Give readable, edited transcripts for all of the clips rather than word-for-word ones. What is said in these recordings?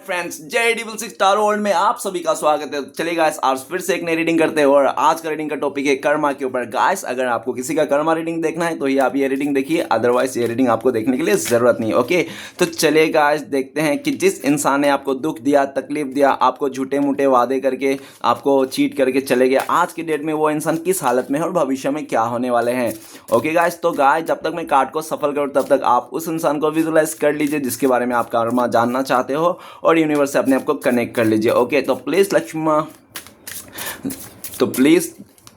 Friends जय double six star world में आप सभी का स्वागत है। चलिए गाइस आज फिर से एक नई रीडिंग करते हैं और आज का रीडिंग का टॉपिक है कर्मा के ऊपर। गाइस अगर आपको किसी का कर्मा रीडिंग देखना है तो ही आप ये रीडिंग देखिए, अदरवाइज ये रीडिंग आपको देखने के लिए जरूरत नहीं। ओके तो चलिए गाइस देखते हैं कि जिस इंसान ने आपको दुख दिया, तकलीफ दिया, आपको झूठे मूठे वादे करके आपको चीट करके चले गए, आज की डेट में वो इंसान किस हालत में है और भविष्य में क्या होने वाले हैं। ओके गाइस तो गाइस जब तक मैं कार्ड को सफल करूँ तब तक आप उस इंसान को विजुलाइज कर लीजिए जिसके बारे में आप कर्मा जानना चाहते हो और यूनिवर्स से अपने आप को कनेक्ट कर लीजिए। ओके तो प्लीज़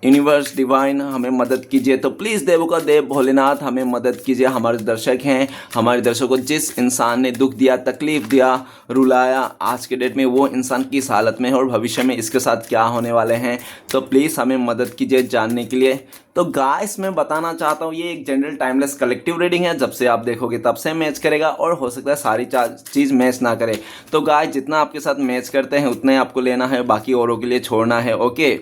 यूनिवर्स डिवाइन हमें मदद कीजिए। तो प्लीज़ देवों का देव भोलेनाथ हमें मदद कीजिए। हमारे दर्शक हैं, हमारे दर्शकों को जिस इंसान ने दुख दिया, तकलीफ दिया, रुलाया, आज के डेट में वो इंसान किस हालत में है और भविष्य में इसके साथ क्या होने वाले हैं, तो प्लीज़ हमें मदद कीजिए जानने के लिए। तो गाइस मैं बताना चाहता हूँ ये एक जनरल टाइमलेस कलेक्टिव रीडिंग है। जब से आप देखोगे तब से मैच करेगा और हो सकता है सारी चीज़ मैच ना करे। तो गाइस जितना आपके साथ मैच करते हैं उतना ही आपको लेना है, बाकी औरों के लिए छोड़ना है। ओके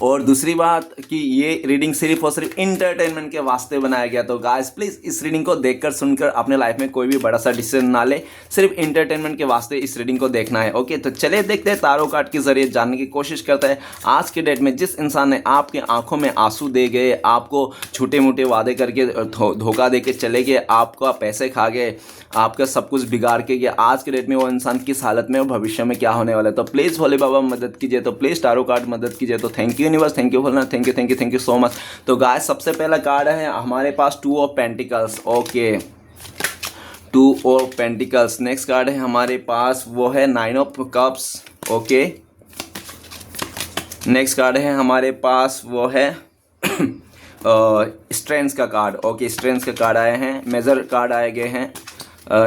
और दूसरी बात कि ये रीडिंग सिर्फ और सिर्फ इंटरटेनमेंट के वास्ते बनाया गया। तो गाइस प्लीज़ इस रीडिंग को देखकर सुनकर अपने लाइफ में कोई भी बड़ा सा डिसीजन ना ले, सिर्फ इंटरटेनमेंट के वास्ते इस रीडिंग को देखना है। ओके तो चलिए देखते हैं, तारों कार्ड के जरिए जानने की कोशिश करते हैं आज के डेट में जिस इंसान ने आपके आंखों में आंसू दे गए, आपको छोटे मोटे वादे करके धोखा दे के चले गए, आपका पैसे खा गए, आपका सब कुछ बिगाड़ के गया, आज के डेट में वो इंसान किस हालत में और भविष्य में क्या होने वाला है। तो प्लीज़ भोले बाबा मदद कीजिए, तो प्लीज़ टारो कार्ड मदद कीजिए। तो thank you universe, thank you Bholenath, thank you so much. तो गाइस सबसे पहला कार्ड है हमारे पास 2 of pentacles. Okay 2 of pentacles. Next card है हमारे पास वो है 9 of cups. Okay next card है हमारे पास वो है स्ट्रेंथ का कार्ड। ओके स्ट्रेंथ का कार्ड आए हैं, मेजर कार्ड आए गए हैं।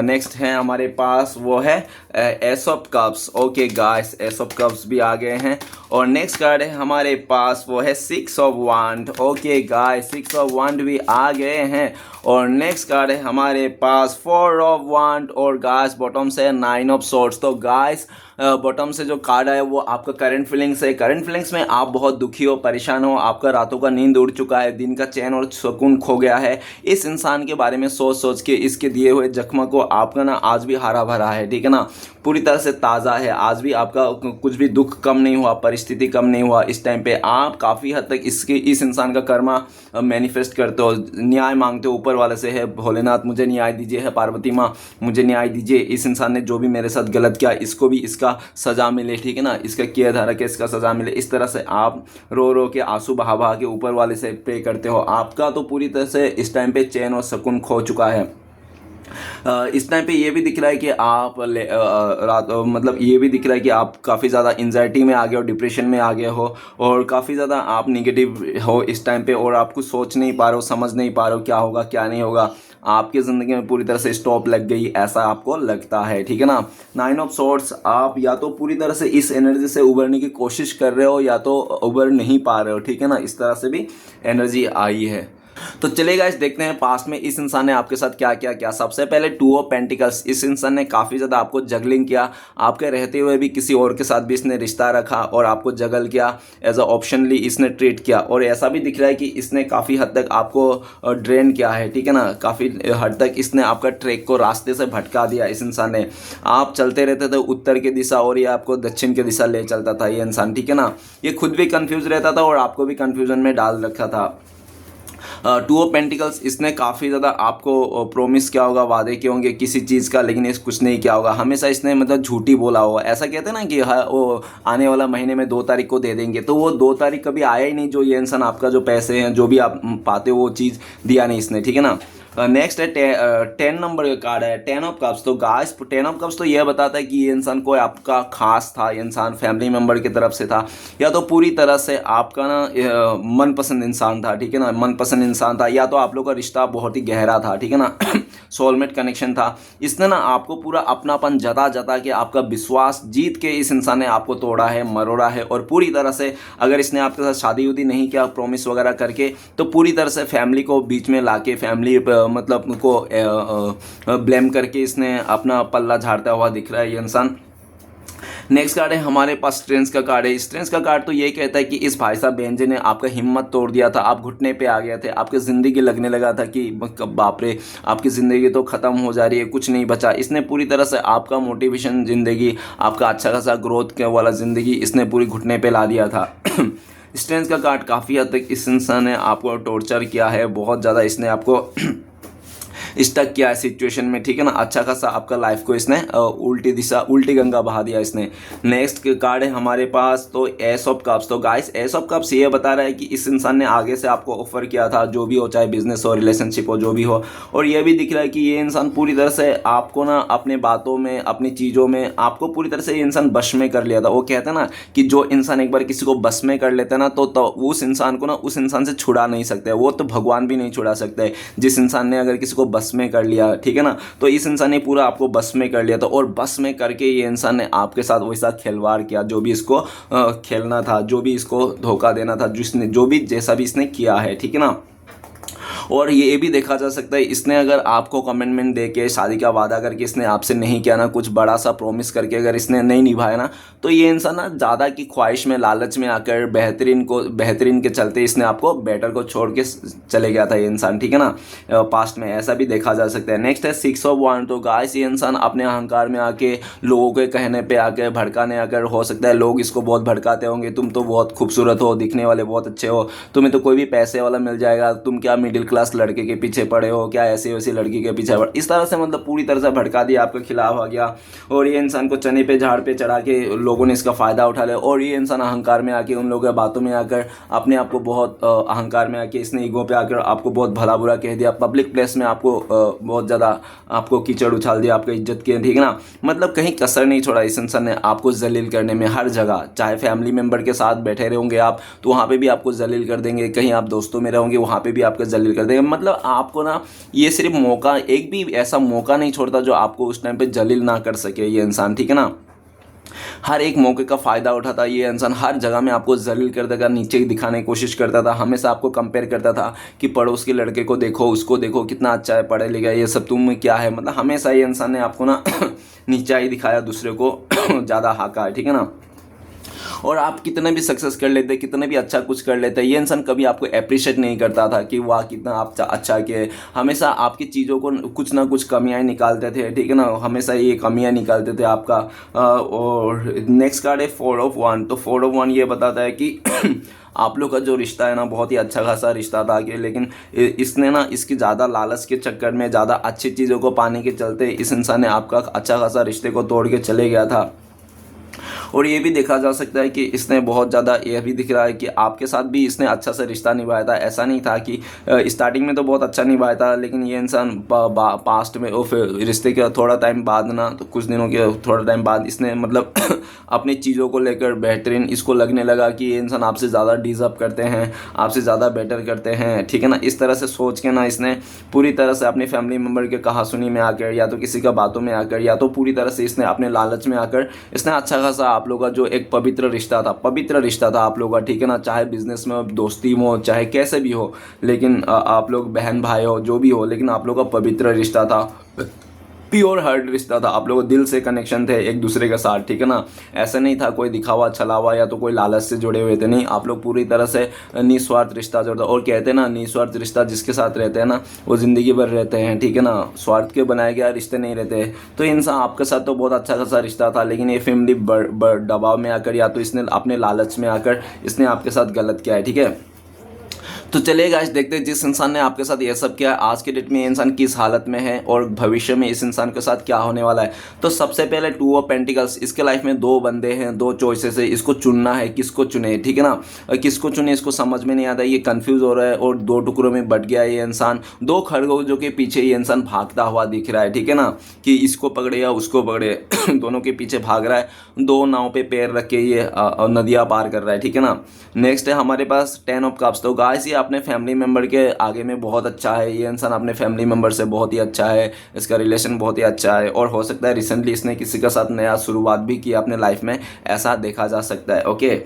नेक्स्ट है हमारे पास वो है S of cups. Okay guys S of cups भी आ गए हैं। और नेक्स्ट कार्ड है हमारे पास वो है 6 ऑफ वांड। ओके गाइस 6 ऑफ वांड भी आ गए हैं। और नेक्स्ट कार्ड है हमारे पास 4 ऑफ वांड और गाइस बॉटम से 9 ऑफ सॉर्ड्स। तो गाइस बॉटम से जो कार्ड आया वो आपका करंट फीलिंग्स है। करंट फीलिंग्स में आप बहुत दुखी हो, परेशान हो, आपका रातों का नींद उड़ चुका है, दिन का चैन और सुकून खो गया है। इस इंसान के बारे में सोच सोच के इसके दिए हुए जख्म को आपका ना आज भी हरा भरा है, ठीक है ना, पूरी तरह से ताज़ा है। आज भी आपका कुछ भी दुख कम नहीं हुआ, परिस्थिति कम नहीं हुआ। इस टाइम पे आप काफ़ी हद तक इस इंसान का कर्मा मैनिफेस्ट करते हो, न्याय मांगते हो ऊपर वाले से, है भोलेनाथ मुझे न्याय दीजिए, है पार्वती माँ मुझे न्याय दीजिए, इस इंसान ने जो भी मेरे साथ गलत किया इसको भी इसका सज़ा मिले, ठीक है ना, इसका किया धारा के इसका सज़ा मिले। इस तरह से आप रो रो के आंसू बहा बहा के ऊपर वाले से प्रे करते हो। आपका तो पूरी तरह से इस टाइम पे चैन और सुकून खो चुका है। इस टाइम पे ये भी दिख रहा है कि आप मतलब ये भी दिख रहा है कि आप काफ़ी ज़्यादा एंजाइटी में आ गए हो, डिप्रेशन में आ गए हो और काफ़ी ज़्यादा आप निगेटिव हो इस टाइम पे और आप कुछ सोच नहीं पा रहे हो, समझ नहीं पा रहे हो क्या होगा क्या नहीं होगा। आपकी ज़िंदगी में पूरी तरह से स्टॉप लग गई ऐसा आपको लगता है, ठीक है ना। 9 ऑफ सॉर्ड्स, आप या तो पूरी तरह से इस एनर्जी से उभरने की कोशिश कर रहे हो या तो उभर नहीं पा रहे हो, ठीक है ना, इस तरह से भी एनर्जी आई है। तो चलिए गाइस देखते हैं पास्ट में इस इंसान ने आपके साथ क्या क्या किया। सबसे पहले 2 ऑफ पेंटिकल्स, इस इंसान ने काफ़ी ज़्यादा आपको जगलिंग किया, आपके रहते हुए भी किसी और के साथ भी इसने रिश्ता रखा और आपको जगल किया, एज अ ऑप्शनली इसने ट्रीट किया। और ऐसा भी दिख रहा है कि इसने काफ़ी हद तक आपको ड्रेन किया है, ठीक है ना, काफ़ी हद तक इसने आपका ट्रैक को रास्ते से भटका दिया। इस इंसान ने, आप चलते रहते थे उत्तर की दिशा और ये आपको दक्षिण की दिशा ले चलता था ये इंसान, ठीक है ना। ये खुद भी कंफ्यूज रहता था और आपको भी कंफ्यूजन में डाल रखा था। 2 ऑफ पेंटिकल्स, इसने काफ़ी ज़्यादा आपको प्रोमिस किया होगा, वादे किए होंगे किसी चीज़ का, लेकिन इस कुछ नहीं किया होगा। हमेशा इसने मतलब झूठी बोला होगा। ऐसा कहते हैं ना कि वो आने वाला महीने में 2 तारीख को दे देंगे, तो वो 2 तारीख कभी आया ही नहीं। जो ये इंसान आपका जो पैसे हैं जो भी आप पाते हो वो चीज़ दिया नहीं इसने, ठीक है ना। नेक्स्ट है 10 नंबर का कार्ड है 10 ऑफ कप्स। तो गाइस 10 ऑफ कप्स तो यह बताता है कि ये इंसान कोई आपका खास था, ये इंसान फैमिली मेम्बर की तरफ से था या तो पूरी तरह से आपका ना मनपसंद इंसान था, ठीक है ना, मनपसंद इंसान था, या तो आप लोग का रिश्ता बहुत ही गहरा था, ठीक है ना, सोलमेट कनेक्शन था। इसने ना आपको पूरा अपनापन जता जता के आपका विश्वास जीत के इस इंसान ने आपको तोड़ा है, मरोड़ा है। और पूरी तरह से अगर इसने आपके साथ शादी उदी नहीं किया प्रॉमिस वगैरह करके, तो पूरी तरह से फैमिली को बीच में लाके फैमिली मतलब को ब्लेम करके इसने अपना पल्ला झाड़ता हुआ दिख रहा है ये इंसान। नेक्स्ट कार्ड है हमारे पास स्ट्रेंथ का कार्ड है। स्ट्रेंथ का कार्ड तो ये कहता है कि इस भाई साहब बेंजे ने आपका हिम्मत तोड़ दिया था, आप घुटने पे आ गए थे, आपकी ज़िंदगी लगने लगा था कि बाप रे आपकी ज़िंदगी तो ख़त्म हो जा रही है, कुछ नहीं बचा। इसने पूरी तरह से आपका मोटिवेशन ज़िंदगी, आपका अच्छा खासा ग्रोथ के वाला ज़िंदगी इसने पूरी घुटने पे ला दिया था। स्ट्रेंथ का कार्ड काफ़ी हद तक इस इंसान ने आपको टॉर्चर किया है, बहुत ज़्यादा इसने आपको स्टक किया है सिचुएशन में, ठीक है ना। अच्छा खासा आपका लाइफ को इसने उल्टी दिशा, उल्टी गंगा बहा दिया इसने। नेक्स्ट कार्ड है हमारे पास तो एस ऑफ कप्स। तो गाइस एस ऑफ कप्स ये बता रहा है कि इस इंसान ने आगे से आपको ऑफर किया था, जो भी हो, चाहे बिजनेस हो, रिलेशनशिप हो, जो भी हो। और ये भी दिख रहा है कि ये इंसान पूरी तरह से आपको ना अपने बातों में, अपनी चीज़ों में आपको पूरी तरह से ये इंसान बश में कर लिया था। वो कहते हैं ना कि जो इंसान एक बार किसी को बस में कर लेता है ना, तो उस इंसान को ना उस इंसान से छुड़ा नहीं सकते, वो तो भगवान भी नहीं छुड़ा सकते। जिस इंसान ने अगर किसी को बस में कर लिया, ठीक है ना, तो इस इंसान ने पूरा आपको बस में कर लिया था। और बस में करके ये इंसान ने आपके साथ वैसा खिलवाड़ किया, जो भी इसको खेलना था, जो भी इसको धोखा देना था, जिसने जो भी जैसा भी इसने किया है, ठीक है ना। और ये भी देखा जा सकता है इसने अगर आपको कमिटमेंट दे के, शादी का वादा करके इसने आपसे नहीं किया ना, कुछ बड़ा सा प्रॉमिस करके अगर इसने नहीं निभाया ना, तो ये इंसान ना ज़्यादा की ख्वाहिश में, लालच में आकर बेहतरीन के चलते इसने आपको बेटर को छोड़ के चले गया था ये इंसान, ठीक है ना। पास्ट में ऐसा भी देखा जा सकता है। नेक्स्ट है 6 ऑफ वांड। तो गाइस ये इंसान अपने अहंकार में आके, लोगों के कहने पे आके, भड़काने आकर, हो सकता है लोग इसको बहुत भड़काते होंगे, तुम तो बहुत खूबसूरत हो, दिखने वाले बहुत अच्छे हो, तुम्हें तो कोई भी पैसे वाला मिल जाएगा, तुम क्या मिडिल क्लास लड़के के पीछे पड़े हो, क्या ऐसी वैसी लड़की के पीछे पड़े, इस तरह से मतलब पूरी तरह से भड़का दिया, आपके खिलाफ आ गया। और ये इंसान को चने पे झाड़ पे चढ़ा के लोगों ने इसका फ़ायदा उठा लिया। और ये इंसान अहंकार में आके, उन लोगों की बातों में आकर, अपने आप को बहुत अहंकार में आके, इसने ईगो पे आकर आपको बहुत भला बुरा कह दिया, पब्लिक प्लेस में आपको बहुत ज़्यादा आपको कीचड़ उछाल दिया, आपकी इज्जत की, ठीक है ना। मतलब कहीं कसर नहीं छोड़ा इस इंसान ने आपको जलील करने में, हर जगह। चाहे फैमिली मेम्बर के साथ बैठे रहोगे आप, तो वहाँ पे भी आपको जलील कर देंगे, कहीं आप दोस्तों में रहोगे वहाँ पे भी आपको जलील कर देंगे। मतलब आपको ना ये सिर्फ मौका, एक भी ऐसा मौका नहीं छोड़ता जो आपको उस टाइम पे जलील ना कर सके ये इंसान, ठीक है ना। हर एक मौके का फ़ायदा उठाता ये इंसान, हर जगह में आपको जलील कर देगा, नीचे दिखाने की कोशिश करता था, हमेशा आपको कंपेयर करता था कि पड़ोस के लड़के को देखो, उसको देखो कितना अच्छा है, पढ़े लिखा है, ये सब तुम में क्या है। मतलब हमेशा ये इंसान ने आपको ना नीचा ही दिखाया, दूसरे को ज़्यादा हाका है, ठीक है ना। और आप कितने भी सक्सेस कर लेते, कितने भी अच्छा कुछ कर लेते, ये इंसान कभी आपको अप्रिशिएट नहीं करता था कि वाह कितना आप अच्छा किए। हमेशा आपकी चीज़ों को कुछ ना कुछ कमियाँ निकालते थे, ठीक है ना, हमेशा ये कमियाँ निकालते थे आपका। और नेक्स्ट कार्ड है 4 ऑफ वांड। तो 4 ऑफ वांड ये बताता है कि आप लोग का जो रिश्ता है ना, बहुत ही अच्छा खासा रिश्ता था कि, लेकिन इसने ना इसकी ज़्यादा लालच के चक्कर में, ज़्यादा अच्छी चीज़ों को पाने के चलते इस इंसान ने आपका अच्छा खासा रिश्ते को तोड़ के चले गया था। और ये भी देखा जा सकता है कि इसने बहुत ज़्यादा, ये भी दिख रहा है कि आपके साथ भी इसने अच्छा सा रिश्ता निभाया था। ऐसा नहीं था कि स्टार्टिंग में तो बहुत अच्छा निभाया था, लेकिन ये इंसान पास्ट में और फिर रिश्ते के थोड़ा टाइम बाद ना, तो कुछ दिनों के थोड़ा टाइम बाद इसने मतलब अपनी चीज़ों को लेकर बेहतरीन इसको लगने लगा कि ये इंसान आपसे ज़्यादा डिज़र्व करते हैं, आपसे ज़्यादा बेटर करते हैं, ठीक है ना। इस तरह से सोच के ना इसने पूरी तरह से अपनी फैमिली मेम्बर के कहासुनी में आकर, या तो किसी का बातों में आकर, या तो पूरी तरह से इसने अपने लालच में आकर इसने अच्छा खासा आप लोग का जो एक पवित्र रिश्ता था आप लोग का, ठीक है ना। चाहे बिजनेस में हो, दोस्ती में हो, चाहे कैसे भी हो, लेकिन आप लोग बहन भाई हो, जो भी हो, लेकिन आप लोग का पवित्र रिश्ता था, प्योर हार्ट रिश्ता था, आप लोग दिल से कनेक्शन थे एक दूसरे के साथ, ठीक है ना। ऐसा नहीं था कोई दिखावा छलावा या तो कोई लालच से जुड़े हुए थे, नहीं, आप लोग पूरी तरह से निस्वार्थ रिश्ता जोड़ता। और कहते हैं ना, निस्वार्थ रिश्ता जिसके साथ रहते हैं ना, वो ज़िंदगी भर रहते हैं, ठीक है ना। स्वार्थ के बनाए गया रिश्ते नहीं रहते। तो इंसान आपके साथ तो बहुत अच्छा खासा रिश्ता था, लेकिन ये फैमिली दबाव में आकर, या तो इसने अपने लालच में आकर इसने आपके साथ गलत किया है, ठीक है। तो चलिए गाइस, देखते हैं जिस इंसान ने आपके साथ ये सब किया, आज के डेट में ये इंसान किस हालत में है और भविष्य में इस इंसान के साथ क्या होने वाला है। तो सबसे पहले 2 ऑफ पेंटिकल्स। इसके लाइफ में 2 बंदे हैं, 2 चॉइसेस है, इसको चुनना है, किसको चुने, ठीक है ना। किसको चुने इसको समझ में नहीं आता, ये कंफ्यूज हो रहा है और 2 टुकड़ों में बट गया ये इंसान। 2 खरगोशों के पीछे ये इंसान भागता हुआ दिख रहा है, ठीक है ना, कि इसको पकड़े या उसको पकड़े दोनों के पीछे भाग रहा है। 2 नाव पे पैर रख के ये नदियाँ पार कर रहा है, ठीक है ना। नेक्स्ट है हमारे पास 10 ऑफ कप्स। तो गाइस ये अपने फैमिली मेम्बर के आगे में बहुत अच्छा है, ये इंसान अपने फैमिली मेम्बर से बहुत ही अच्छा है, इसका रिलेशन बहुत ही अच्छा है। और हो सकता है रिसेंटली इसने किसी के साथ नया शुरुआत भी की अपने लाइफ में, ऐसा देखा जा सकता है, ओके।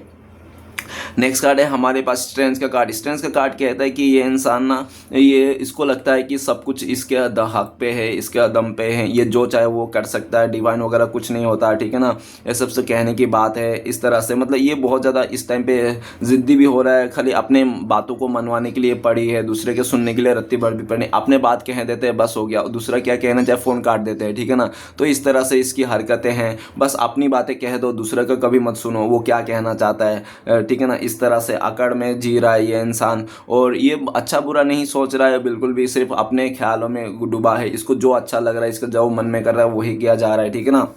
नेक्स्ट कार्ड है हमारे पास स्ट्रेंथ का कार्ड। स्ट्रेंथ का कार्ड कहता है कि ये इंसान ना, ये इसको लगता है कि सब कुछ इसके हक पे है, इसके दम पे है, ये जो चाहे वो कर सकता है, डिवाइन वगैरह कुछ नहीं होता है, ठीक है ना। ये सबसे कहने की बात है इस तरह से, मतलब ये बहुत ज़्यादा इस टाइम पे ज़िद्दी भी हो रहा है, खाली अपने बातों को मनवाने के लिए पड़ी है, दूसरे के सुनने के लिए रत्ती भर भी पड़ी, अपने बात कह देते हैं बस हो गया, दूसरा क्या कहना चाहे फ़ोन काट देते हैं, ठीक है ना। तो इस तरह से इसकी हरकतें हैं, बस अपनी बातें कह दो, दूसरे का कभी मत सुनो वो क्या कहना चाहता है, ठीक है ना। इस तरह से अकड़ में जी रहा है ये इंसान, और ये अच्छा बुरा नहीं सोच रहा है बिल्कुल भी, सिर्फ अपने ख्यालों में डूबा है, इसको जो अच्छा लग रहा है, इसका जो मन में कर रहा है वही किया जा रहा है, ठीक है ना।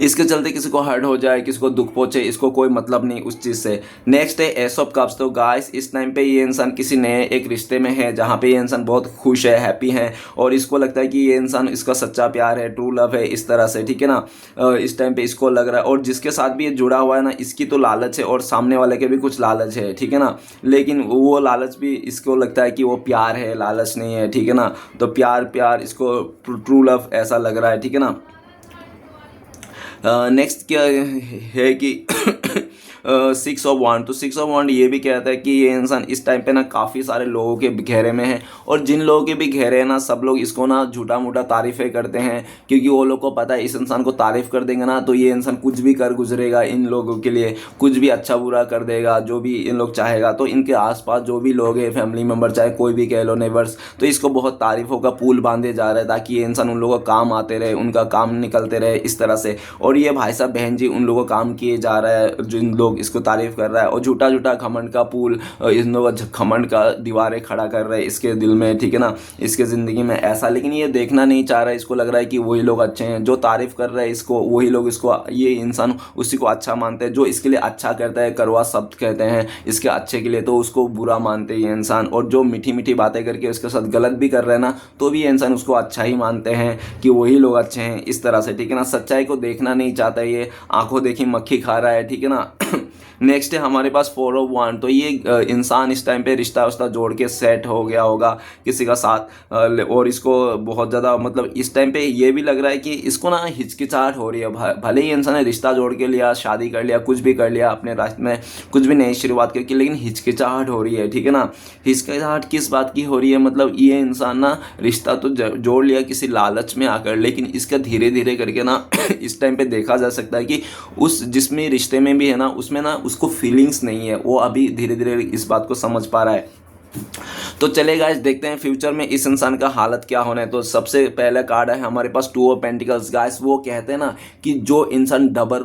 इसके चलते किसी को हर्ट हो जाए, किसी को दुख पहुंचे, इसको कोई मतलब नहीं उस चीज़ से। नेक्स्ट है एस ऑफ कप्स। तो गाइस इस टाइम पे ये इंसान किसी नए एक रिश्ते में है जहाँ पे ये इंसान बहुत खुश है, हैप्पी है, और इसको लगता है कि ये इंसान इसका सच्चा प्यार है, ट्रू लव है, इस तरह से, ठीक है ना। इस टाइम पे इसको लग रहा है, और जिसके साथ भी ये जुड़ा हुआ है ना, इसकी तो लालच है और सामने वाले के भी कुछ लालच है, ठीक है ना। लेकिन वो लालच भी इसको लगता है कि वो प्यार है, लालच नहीं है, ठीक है ना। तो प्यार इसको ट्रू लव ऐसा लग रहा है, ठीक है ना। नेक्स्ट क्या है कि 6 ऑफ वांड। तो 6 ऑफ वांड ये भी कहता है कि ये इंसान इस टाइम पे ना काफ़ी सारे लोगों के घेरे में है, और जिन लोगों के भी घेरे हैं ना, सब लोग इसको ना झूठा मूठा तारीफ़ें करते हैं, क्योंकि वो लोग को पता है इस इंसान को तारीफ़ कर देंगे ना तो ये इंसान कुछ भी कर गुजरेगा, इन लोगों के लिए कुछ भी अच्छा बुरा कर देगा, जो भी इन लोग चाहेगा। तो इनके आसपास जो भी लोग हैं, फैमिली मेम्बर चाहे कोई भी कह लो, नेबर्स, तो इसको बहुत तारीफ़ों का पुल बांधे जा रहा है ताकि ये इंसान उन लोगों का काम आते रहे, उनका काम निकलते रहे, इस तरह से। और ये भाई साहब बहन जी उन लोगों को काम किए जा रहा है, जिन लोग इसको तारीफ कर रहा है, और झूठा झूठा घमंड का पुल, इन लोग घमंड का दीवारें खड़ा कर रहे हैं इसके दिल में, ठीक है ना, इसके ज़िंदगी में ऐसा। लेकिन ये देखना नहीं चाह रहा है, इसको लग रहा है कि वही लोग अच्छे हैं, जो तारीफ कर रहे हैं इसको वही लोग इसको, ये इंसान उसी को अच्छा मानते हैं, जो इसके लिए अच्छा करता है, करवा शब्द कहते हैं इसके अच्छे के लिए, तो उसको बुरा मानते हैं ये इंसान। और जो मीठी मीठी बातें करके उसके साथ गलत भी कर रहे हैं ना, तो भी ये इंसान उसको अच्छा ही मानते हैं कि वही लोग अच्छे हैं, इस तरह से, ठीक है ना। सच्चाई को देखना नहीं चाहता, ये आंखों देखी मक्खी खा रहा है, ठीक है ना। नेक्स्ट है हमारे पास 4 ऑफ वांड। तो ये इंसान इस टाइम पे रिश्ता उस्ता जोड़ के सेट हो गया होगा किसी का साथ, और इसको बहुत ज़्यादा, मतलब इस टाइम पे ये भी लग रहा है कि इसको ना हिचकिचाहट हो रही है। भले ही इंसान ने रिश्ता जोड़ के लिया, शादी कर लिया, कुछ भी कर लिया, अपने रास्ते में कुछ भी नई शुरुआत करके, लेकिन हिचकिचाहट हो रही है, ठीक है ना। हिचकिचाहट किस बात की हो रही है, मतलब ये इंसान ना रिश्ता तो जोड़ लिया किसी लालच में आकर, लेकिन इसका धीरे धीरे करके ना इस टाइम पे देखा जा सकता है कि उस जिसमें रिश्ते में भी है ना, उसमें ना उसको फीलिंग्स नहीं है, वो अभी धीरे धीरे इस बात को समझ पा रहा है। तो चले गाइस देखते हैं फ्यूचर में इस इंसान का हालत क्या होना है। तो सबसे पहला कार्ड है हमारे पास 2 ऑफ पेंटिकल्स। गाइस वो कहते हैं ना कि जो इंसान डबल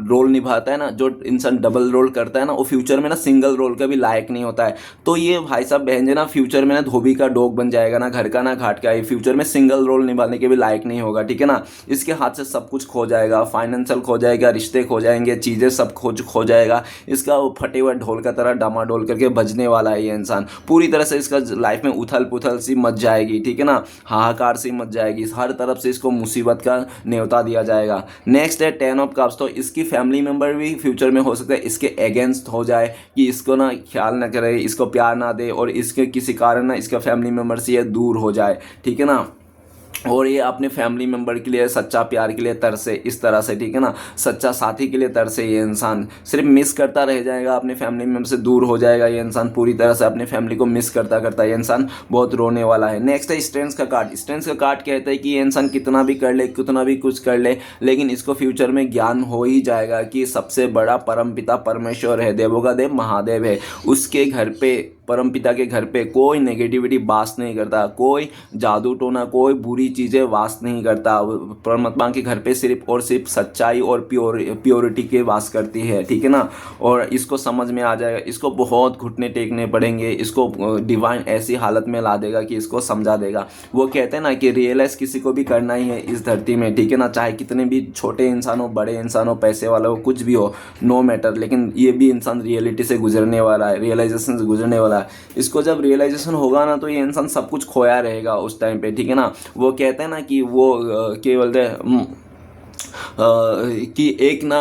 रोल निभाता है ना, जो इंसान डबल रोल करता है ना, वो फ्यूचर में ना सिंगल रोल का भी लायक नहीं होता है। तो ये भाई साहब बहन जी ना फ्यूचर में ना धोबी का डॉग बन जाएगा, ना घर का ना घाट का, ये फ्यूचर में सिंगल रोल निभाने के भी लायक नहीं होगा, ठीक है ना। इसके हाथ से सब कुछ खो जाएगा, फाइनेंशियल खो जाएगा, रिश्ते खो जाएंगे, चीज़ें सब खो जाएगा। इसका वो फटे हुए ढोल का तरह डामाडोल करके बजने वाला है ये इंसान। पूरी तरह से इसका लाइफ में उथल पुथल सी मच जाएगी, ठीक है ना, हाहाकार सी मच जाएगी, हर तरफ से इसको मुसीबत का न्योता दिया जाएगा। नेक्स्ट है 10 ऑफ कप्स। तो इसकी फैमिली मेंबर भी फ्यूचर में हो सकता है इसके अगेंस्ट हो जाए, कि इसको ना ख्याल ना करे, इसको प्यार ना दे, और इसके किसी कारण ना इसका फैमिली मेंबर से ये दूर हो जाए, ठीक है ना। और ये अपने फैमिली मेंबर के लिए सच्चा प्यार के लिए तरसे, इस तरह से, ठीक है ना, सच्चा साथी के लिए तरसे। ये इंसान सिर्फ मिस करता रह जाएगा, अपने फैमिली मेंबर से दूर हो जाएगा ये इंसान, पूरी तरह से अपने फैमिली को मिस करता करता ये इंसान बहुत रोने वाला है। नेक्स्ट है स्ट्रेंथ का कार्ड। स्ट्रेंथ का कार्ड कहता है कि ये इंसान कितना भी कर ले, कितना भी कुछ कर ले, लेकिन इसको फ्यूचर में ज्ञान हो ही जाएगा कि सबसे बड़ा परमपिता परमेश्वर है, देवों का देव महादेव है। उसके घर पे, परमपिता के घर पे कोई नेगेटिविटी वास नहीं करता, कोई जादू टोना, कोई बुरी चीज़ें वास नहीं करता। परमात्मा के घर पे सिर्फ और सिर्फ सच्चाई और प्योरिटी के वास करती है, ठीक है ना। और इसको समझ में आ जाएगा, इसको बहुत घुटने टेकने पड़ेंगे, इसको डिवाइन ऐसी हालत में ला देगा कि इसको समझा देगा। वो कहते हैं ना कि रियलाइज़ किसी को भी करना ही है इस धरती में, ठीक है ना, चाहे कितने भी छोटे इंसान हो, बड़े इंसान हो, पैसे वाला हो, कुछ भी हो, नो मैटर, लेकिन ये भी इंसान रियलिटी से गुजरने वाला है, रियलाइजेशन से गुजरने वाला है। इसको जब रियलाइजेशन होगा ना, तो ये इंसान सब कुछ खोया रहेगा उस टाइम पे, ठीक है ना। वो कहते हैं ना कि वो केवल कि एक ना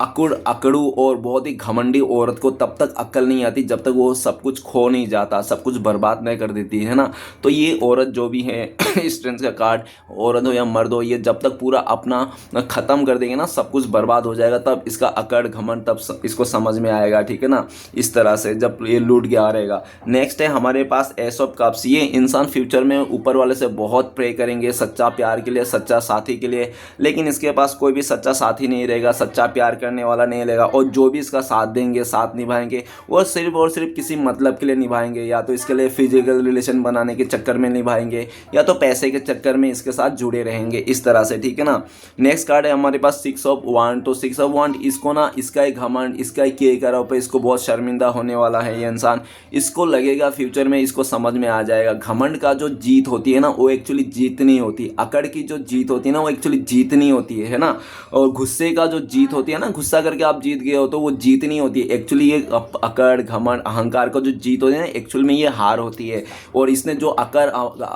अकड़ू और बहुत ही घमंडी औरत को तब तक अक्ल नहीं आती जब तक वो सब कुछ खो नहीं जाता, सब कुछ बर्बाद नहीं कर देती है ना। तो ये औरत जो भी है स्ट्रेंथ का कार्ड, औरत हो या मर्द हो, ये जब तक पूरा अपना ख़त्म कर देंगे ना, सब कुछ बर्बाद हो जाएगा, तब इसका अकड़ घमंड तब इसको समझ में आएगा, ठीक है ना। इस तरह से जब ये लूट गया रहेगा। नेक्स्ट है हमारे पास एस ऑफ कप्स। ये इंसान फ्यूचर में ऊपर वाले से बहुत प्रे करेंगे सच्चा प्यार के लिए, सच्चा साथी के लिए, लेकिन इसके पास कोई भी सच्चा साथी नहीं रहेगा, सच्चा प्यार करने वाला नहीं रहेगा। और जो भी इसका साथ देंगे, साथ निभाएंगे, वो सिर्फ और सिर्फ किसी मतलब के लिए निभाएंगे, या तो इसके लिए फिजिकल रिलेशन बनाने के चक्कर में निभाएंगे, या तो पैसे के चक्कर में इसके साथ जुड़े रहेंगे, इस तरह से, ठीक है ना। नेक्स्ट कार्ड है हमारे पास सिक्स ऑफ वांड। तो सिक्स ऑफ वांड, इसको ना इसका एक घमंड, इसका एक किए करा पे इसको बहुत शर्मिंदा होने वाला है ये इंसान। इसको लगेगा फ्यूचर में, इसको समझ में आ जाएगा घमंड का जो जीत होती है ना, वो एक्चुअली जीत नहीं होती। अकड़ की जो जीत होती है ना, वो एक्चुअली जीत नहीं होती है ना। और गुस्से का जो जीत होती है ना, गुस्सा करके आप जीत गए हो तो वो जीत नहीं होती है। एक्चुअली ये अकड़ घमंड अहंकार का जो जीत होती है ना, एक्चुअल में ये हार होती है। और इसने जो अकड़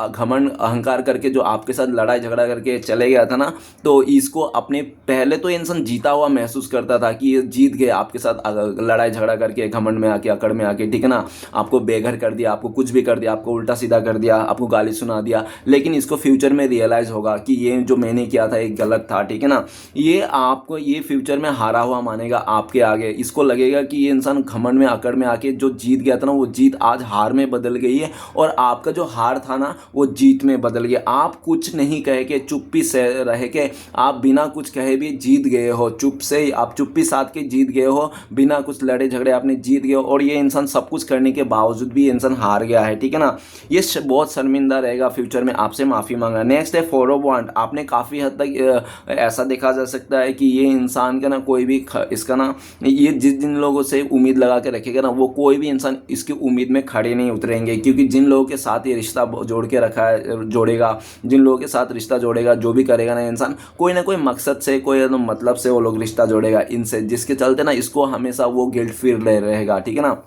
घमंड अहंकार करके जो आपके साथ लड़ाई झगड़ा करके चले गया था ना, तो इसको अपने पहले तो इंसान जीता हुआ महसूस करता था कि ये जीत गए आपके साथ लड़ाई झगड़ा करके, घमंड में आके, अकड़ में आके, ठीक है ना। आपको बेघर कर दिया, आपको कुछ भी कर दिया, आपको उल्टा सीधा कर दिया, आपको गाली सुना दिया। लेकिन इसको फ्यूचर में रियलाइज होगा कि ये जो मैंने किया था एक गलत था, ठीक है ना। ये आपको ये फ्यूचर में हारा हुआ मानेगा आपके आगे। इसको लगेगा कि ये इंसान घमंड में अकड़ में आके जो जीत गया था ना, वो जीत आज हार में बदल गई है, और आपका जो हार था ना, वो जीत में बदल गया। आप कुछ नहीं कहे के, चुप्पी से रह के, आप बिना कुछ कहे भी जीत गए हो। चुप से आप चुप्पी साध के जीत गए हो, बिना कुछ लड़े झगड़े आपने जीत गए हो। और ये इंसान सब कुछ करने के बावजूद भी इंसान हार गया है, ठीक है ना। ये बहुत शर्मिंदा रहेगा फ्यूचर में, आपसे माफ़ी मांगा। नेक्स्ट है फोर ऑफ वांड। आपने काफ़ी हद तक ऐसा देखा जा सकता है कि ये इंसान का ना कोई भी इसका ना, ये जिन लोगों से उम्मीद लगा के रखेगा ना, वो कोई भी इंसान इसकी उम्मीद में खड़े नहीं उतरेंगे। क्योंकि जिन लोगों के साथ ये रिश्ता जोड़ के रखा है, जोड़ेगा, जिन लोगों के साथ रिश्ता जोड़ेगा, जो भी करेगा ना इंसान, कोई ना कोई मकसद से, कोई मतलब से वो लोग रिश्ता जोड़ेगा इनसे, जिसके चलते ना इसको हमेशा वो गिल्ट फील रहेगा, ठीक है ना।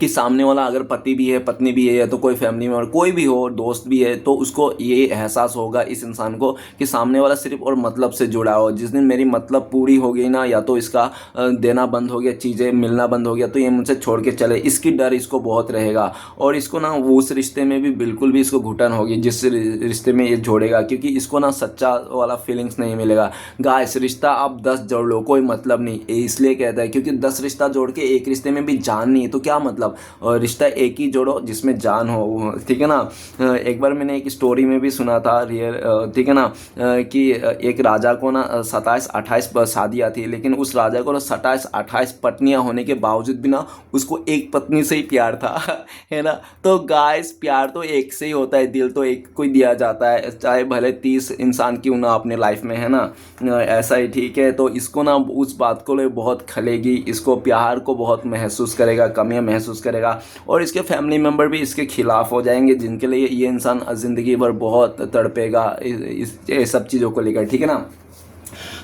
कि सामने वाला अगर पति भी है, पत्नी भी है, या तो कोई फैमिली में और कोई भी हो, दोस्त भी है, तो उसको ये एहसास होगा इस इंसान को कि सामने वाला सिर्फ और मतलब से जुड़ा हो। जिस दिन मेरी मतलब पूरी हो गई ना, या तो इसका देना बंद हो गया, चीज़ें मिलना बंद हो गया, तो ये मुझसे छोड़ के चले, इसकी डर इसको बहुत रहेगा। और इसको ना उस रिश्ते में भी बिल्कुल भी इसको घुटन होगी जिस रिश्ते में ये जोड़ेगा, क्योंकि इसको ना सच्चा वाला फीलिंग्स नहीं मिलेगा। गाइस, रिश्ता आप 10 जोड़ लो, कोई मतलब नहीं, इसलिए कहता है क्योंकि 10 रिश्ता जोड़ के एक रिश्ते में भी जान नहीं है, तो क्या मतलब। रिश्ता एक ही जोड़ो जिसमें जान हो, ठीक है ना। एक बार मैंने एक स्टोरी में भी सुना था रियल, ठीक है ना, कि एक राजा को ना 27-28 शादियाँ थी, लेकिन उस राजा को ना 27-28 पत्नियाँ होने के बावजूद भी ना उसको एक पत्नी से ही प्यार था है ना। तो गाइस, प्यार तो एक से ही होता है, दिल तो एक को ही दिया जाता है, चाहे भले 30 इंसान क्यों ना अपने लाइफ में, है ना। ऐसा ही, ठीक है। तो इसको ना उस बात को ले बहुत खलेगी, इसको प्यार को बहुत महसूस करेगा, कमियां महसूस करेगा, और इसके फैमिली मेम्बर भी इसके खिलाफ हो जाएंगे, जिनके लिए ये इंसान ज़िंदगी भर बहुत तड़पेगा इस सब चीज़ों को लेकर, ठीक है ना।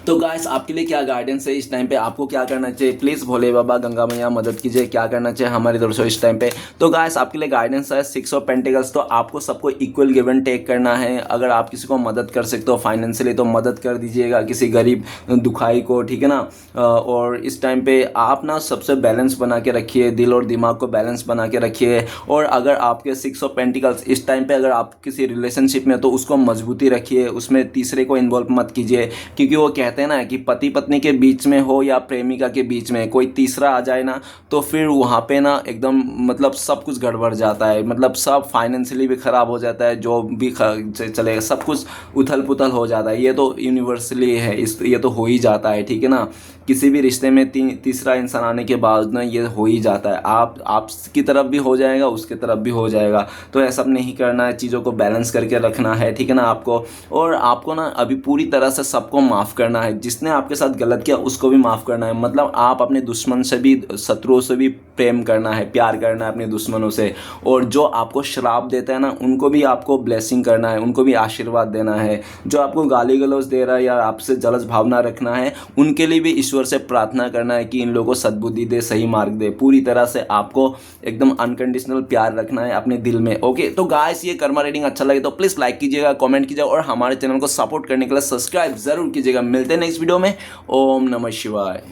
तो गाइस, आपके लिए क्या गाइडेंस है इस टाइम पे, आपको क्या करना चाहिए? प्लीज़ भोले बाबा गंगा मैया मदद कीजिए, क्या करना चाहिए हमारी तरफ से इस टाइम पे। तो गाइस, आपके लिए गाइडेंस है 6 ऑफ पेंटिकल्स। तो आपको सबको इक्वल गिव एंड टेक करना है। अगर आप किसी को मदद कर सकते हो फाइनेंशियली, तो मदद कर दीजिएगा किसी गरीब दुखाई को, ठीक है ना। और इस टाइम पे आप ना सबसे बैलेंस बना के रखिए, दिल और दिमाग को बैलेंस बना के रखिए। और अगर आपके 6 ऑफ पेंटिकल्स इस टाइम पे, अगर आप किसी रिलेशनशिप में, तो उसको मजबूती रखिए, उसमें तीसरे को इन्वॉल्व मत कीजिए। क्योंकि वो कहते हैं ना कि पति पत्नी के बीच में हो या प्रेमिका के बीच में कोई तीसरा आ जाए ना, तो फिर वहाँ पे ना एकदम मतलब सब कुछ गड़बड़ जाता है, मतलब सब फाइनेंशियली भी ख़राब हो जाता है, जॉब भी चलेगा, सब कुछ उथल पुथल हो जाता है। ये तो यूनिवर्सली है, ये तो हो ही जाता है, ठीक है ना। किसी भी रिश्ते में तीसरा इंसान आने के बाद ना ये हो ही जाता है। आपकी तरफ भी हो जाएगा, उसकी तरफ भी हो जाएगा। तो ऐसा नहीं करना है, चीज़ों को बैलेंस करके रखना है, ठीक है ना आपको। और आपको ना अभी पूरी तरह से सबको माफ़ करना है, जिसने आपके साथ गलत किया उसको भी माफ़ करना है। मतलब आप अपने दुश्मन से भी, शत्रुओं से भी प्रेम करना है, प्यार करना है अपने दुश्मनों से। और जो आपको श्राप देता है ना, उनको भी आपको ब्लेसिंग करना है, उनको भी आशीर्वाद देना है। जो आपको गाली गलौज दे रहा है या आपसे जलस भावना रखना है, उनके लिए भी ईश्वर से प्रार्थना करना है कि इन लोगों को सद्बुद्धि दे, सही मार्ग दे। पूरी तरह से आपको एकदम अनकंडीशनल प्यार रखना है अपने दिल में। ओके, तो गाइस, ये कर्मा रीडिंग अच्छा लगे तो प्लीज़ लाइक कीजिएगा, कमेंट कीजिएगा, और हमारे चैनल को सपोर्ट करने के लिए सब्सक्राइब जरूर कीजिएगा। मिलते मिलते हैं नेक्स्ट वीडियो में। ओम नमः शिवाय।